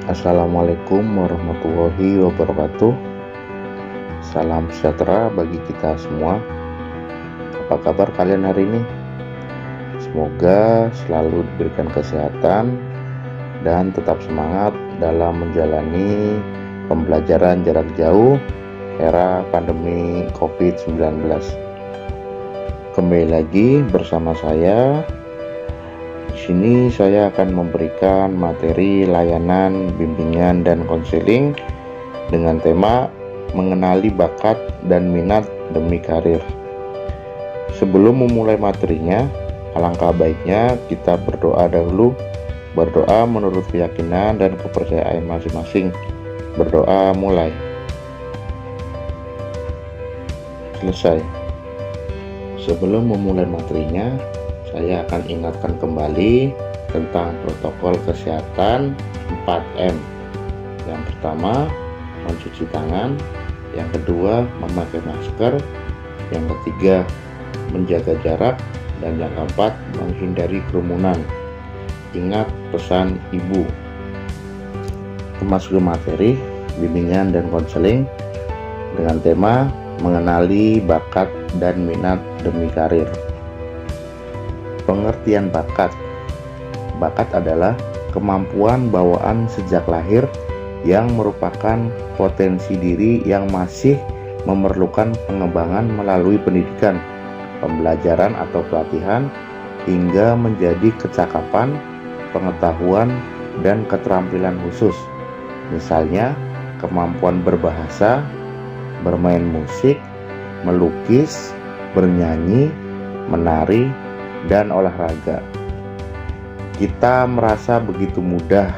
Assalamualaikum warahmatullahi wabarakatuh. Salam sejahtera bagi kita semua. Apa kabar kalian hari ini? Semoga selalu diberikan kesehatan dan tetap semangat dalam menjalani pembelajaran jarak jauh era pandemi COVID-19. Kembali lagi bersama saya. Di sini saya akan memberikan materi layanan, bimbingan, dan konseling dengan tema mengenali bakat dan minat demi karir. Sebelum memulai materinya, alangkah baiknya kita berdoa dahulu. Berdoa menurut keyakinan dan kepercayaan masing-masing. Berdoa mulai. Selesai. Sebelum memulai materinya, saya akan ingatkan kembali tentang protokol kesehatan 4M. Yang pertama, mencuci tangan. Yang kedua, memakai masker. Yang ketiga, menjaga jarak. Dan yang keempat, menghindari kerumunan. Ingat pesan ibu. Masuk ke materi, bimbingan dan konseling dengan tema mengenali bakat dan minat demi karir. Pengertian bakat. Bakat adalah kemampuan bawaan sejak lahir yang merupakan potensi diri yang masih memerlukan pengembangan melalui pendidikan, pembelajaran atau pelatihan hingga menjadi kecakapan, pengetahuan, dan keterampilan khusus. Misalnya, kemampuan berbahasa, bermain musik, melukis, bernyanyi, menari, dan olahraga. Kita merasa begitu mudah,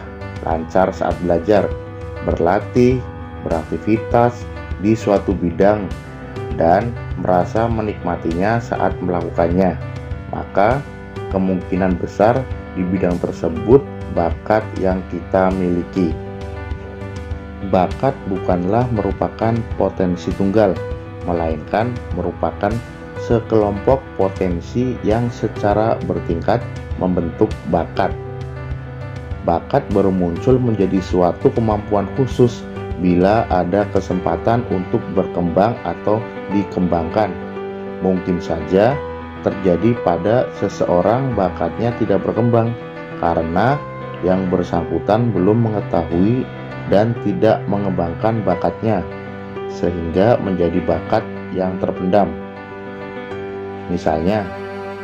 lancar saat belajar, berlatih, beraktivitas di suatu bidang, dan merasa menikmatinya saat melakukannya. Maka kemungkinan besar di bidang tersebut bakat yang kita miliki. Bakat bukanlah merupakan potensi tunggal, melainkan merupakan sekelompok potensi yang secara bertingkat membentuk bakat. Bakat baru muncul menjadi suatu kemampuan khusus bila ada kesempatan untuk berkembang atau dikembangkan. Mungkin saja terjadi pada seseorang bakatnya tidak berkembang karena yang bersangkutan belum mengetahui dan tidak mengembangkan bakatnya, sehingga menjadi bakat yang terpendam. Misalnya,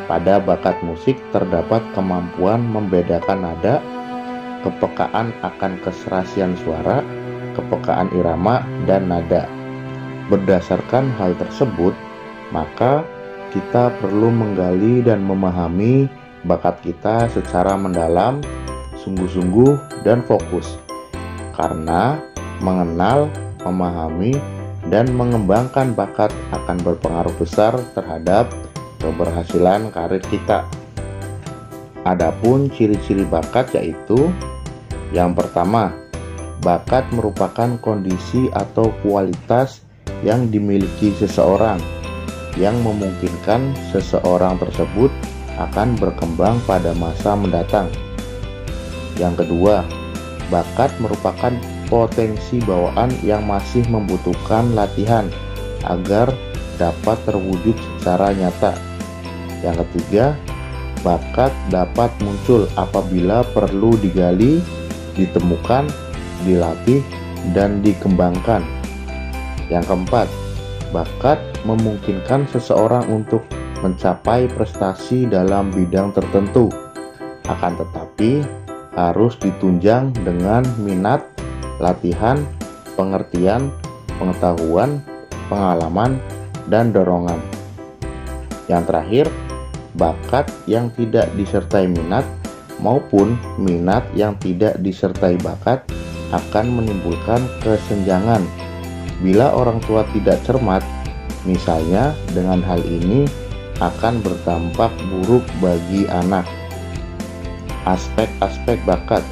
pada bakat musik terdapat kemampuan membedakan nada, kepekaan akan keserasian suara, kepekaan irama, dan nada. Berdasarkan hal tersebut, maka kita perlu menggali dan memahami bakat kita secara mendalam, sungguh-sungguh, dan fokus. Karena mengenal, memahami, dan mengembangkan bakat akan berpengaruh besar terhadap keberhasilan karir kita. Adapun ciri-ciri bakat yaitu: yang pertama, bakat merupakan kondisi atau kualitas yang dimiliki seseorang yang memungkinkan seseorang tersebut akan berkembang pada masa mendatang. Yang kedua, bakat merupakan potensi bawaan yang masih membutuhkan latihan agar dapat terwujud secara nyata. Yang ketiga, bakat dapat muncul apabila perlu digali, ditemukan, dilatih, dan dikembangkan. Yang keempat, bakat memungkinkan seseorang untuk mencapai prestasi dalam bidang tertentu. Akan tetapi, harus ditunjang dengan minat, latihan, pengertian, pengetahuan, pengalaman, dan dorongan. Yang terakhir, bakat yang tidak disertai minat maupun minat yang tidak disertai bakat akan menimbulkan kesenjangan. Bila orang tua tidak cermat, misalnya, dengan hal ini akan berdampak buruk bagi anak. Aspek-aspek bakat.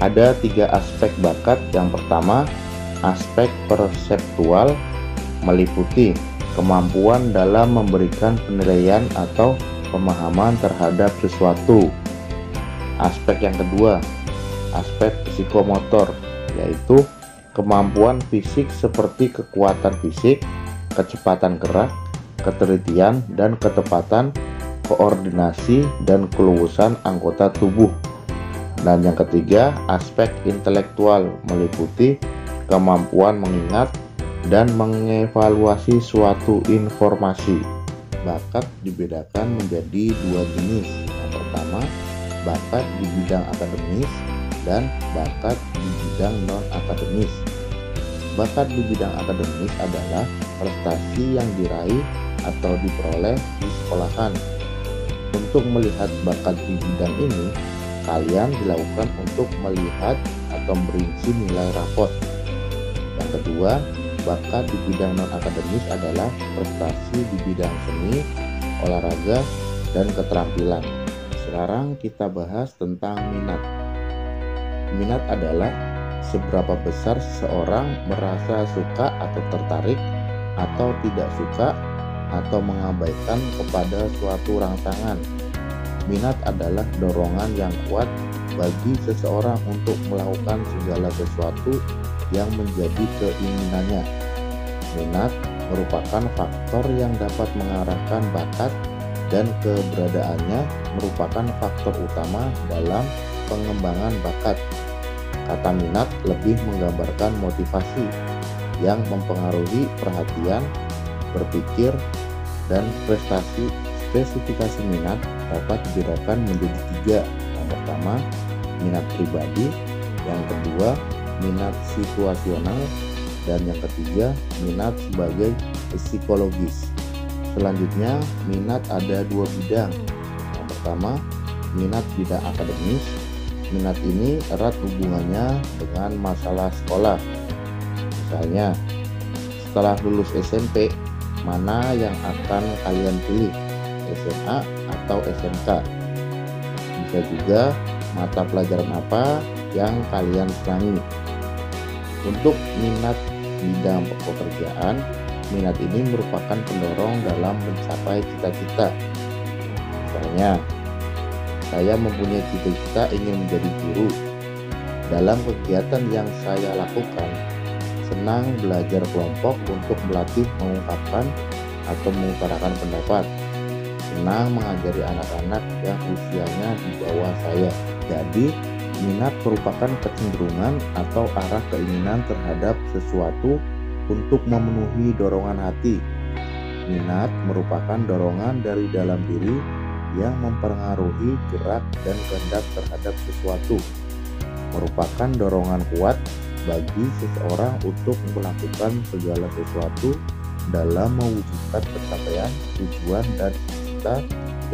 Ada 3 aspek bakat. Yang pertama, aspek perseptual, meliputi kemampuan dalam memberikan penilaian atau pemahaman terhadap sesuatu. Aspek yang kedua, aspek psikomotor, yaitu kemampuan fisik seperti kekuatan fisik, kecepatan gerak, ketelitian dan ketepatan, koordinasi dan keluasan anggota tubuh. Dan yang ketiga, aspek intelektual meliputi kemampuan mengingat dan mengevaluasi suatu informasi. Bakat dibedakan menjadi dua jenis. Yang pertama, bakat di bidang akademis dan bakat di bidang non-akademis. Bakat di bidang akademis adalah prestasi yang diraih atau diperoleh di sekolahan. Untuk melihat bakat di bidang ini, kalian dilakukan untuk melihat atau merinci nilai rapot. Yang kedua, bakat di bidang non-akademis adalah prestasi di bidang seni, olahraga, dan keterampilan. Sekarang kita bahas tentang minat. Minat adalah seberapa besar seseorang merasa suka atau tertarik atau tidak suka atau mengabaikan kepada suatu rangsangan. Minat adalah dorongan yang kuat bagi seseorang untuk melakukan segala sesuatu yang menjadi keinginannya. Minat merupakan faktor yang dapat mengarahkan bakat dan keberadaannya merupakan faktor utama dalam pengembangan bakat. Kata minat lebih menggambarkan motivasi yang mempengaruhi perhatian, berpikir, dan prestasi. Spesifikasi minat dapat dibedakan menjadi tiga. Yang pertama, minat pribadi. Yang kedua, minat situasional. Dan yang ketiga, minat sebagai psikologis. Selanjutnya, minat ada dua bidang. Yang pertama, minat bidang akademis. Minat ini erat hubungannya dengan masalah sekolah. Misalnya, setelah lulus SMP, mana yang akan kalian pilih? SMA atau SMK? Bisa juga mata pelajaran apa yang kalian senangi. Untuk minat bidang pekerjaan, minat ini merupakan pendorong dalam mencapai cita-cita. Misalnya, saya mempunyai cita-cita ingin menjadi guru. Dalam kegiatan yang saya lakukan, senang belajar kelompok untuk melatih mengungkapkan atau mengutarakan pendapat. Senang mengajari anak-anak yang usianya di bawah saya. Jadi, minat merupakan kecenderungan atau arah keinginan terhadap sesuatu untuk memenuhi dorongan hati. Minat merupakan dorongan dari dalam diri yang mempengaruhi gerak dan kehendak terhadap sesuatu. Merupakan dorongan kuat bagi seseorang untuk melakukan segala sesuatu dalam mewujudkan pencapaian tujuan dan cita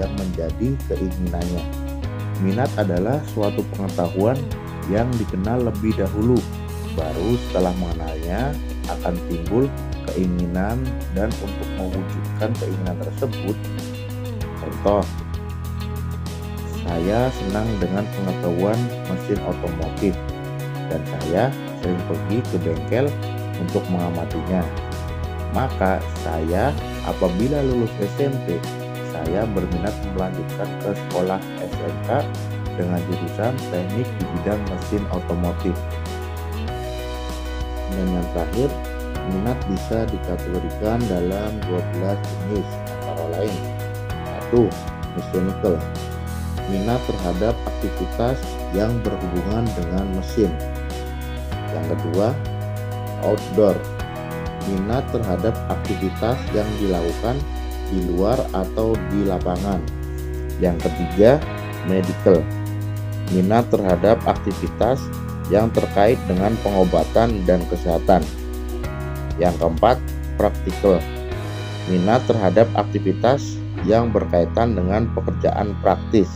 yang menjadi keinginannya. Minat adalah suatu pengetahuan yang dikenal lebih dahulu, baru setelah mengenalnya akan timbul keinginan, dan untuk mewujudkan keinginan tersebut, contoh, saya senang dengan pengetahuan mesin otomotif dan saya sering pergi ke bengkel untuk mengamatinya. Maka saya apabila lulus SMP, saya berminat melanjutkan ke sekolah SMK dengan jurusan teknik di bidang mesin otomotif. Dan yang terakhir, minat bisa dikategorikan dalam 12 jenis, antara lain 1. Mechanical, minat terhadap aktivitas yang berhubungan dengan mesin. Yang kedua, outdoor, minat terhadap aktivitas yang dilakukan di luar atau di lapangan. Yang ketiga, medical, minat terhadap aktivitas yang terkait dengan pengobatan dan kesehatan. Yang keempat, practical, minat terhadap aktivitas yang berkaitan dengan pekerjaan praktis.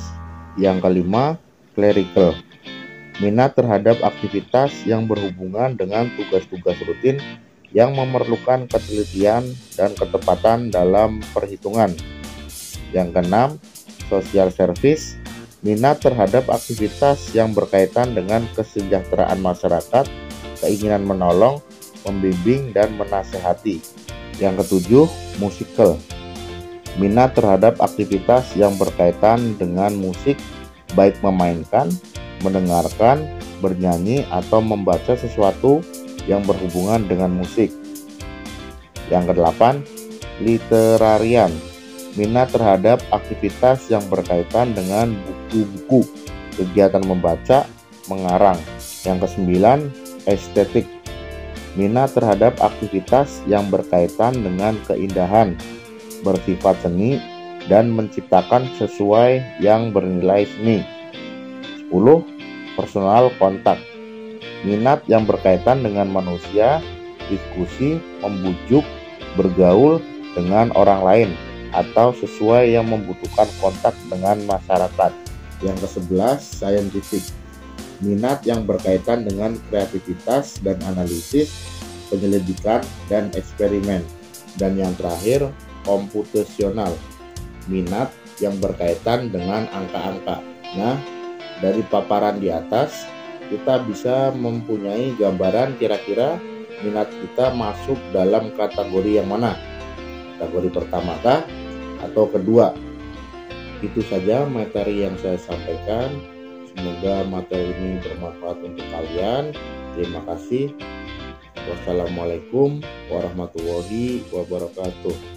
Yang kelima, clerical, minat terhadap aktivitas yang berhubungan dengan tugas-tugas rutin yang memerlukan ketelitian dan ketepatan dalam perhitungan. Yang keenam, social service, minat terhadap aktivitas yang berkaitan dengan kesejahteraan masyarakat, keinginan menolong, membimbing, dan menasehati. Yang ketujuh, musical, minat terhadap aktivitas yang berkaitan dengan musik, baik memainkan, mendengarkan, bernyanyi, atau membaca sesuatu yang berhubungan dengan musik. Yang kedelapan, literarian, minat terhadap aktivitas yang berkaitan dengan buku-buku, kegiatan membaca, mengarang. Yang kesembilan, estetik, minat terhadap aktivitas yang berkaitan dengan keindahan, bersifat seni, dan menciptakan sesuai yang bernilai seni. 10. Personal kontak, minat yang berkaitan dengan manusia, diskusi, membujuk, bergaul dengan orang lain, atau sesuai yang membutuhkan kontak dengan masyarakat. Yang ke-11, scientific, minat yang berkaitan dengan kreativitas dan analisis, penyelidikan, dan eksperimen. Dan yang terakhir, komputasional, minat yang berkaitan dengan angka-angka. Nah, dari paparan di atas, kita bisa mempunyai gambaran kira-kira minat kita masuk dalam kategori yang mana. Kategori pertama kah atau kedua? Itu saja materi yang saya sampaikan. Semoga materi ini bermanfaat untuk kalian. Terima kasih. Wassalamualaikum warahmatullahi wabarakatuh.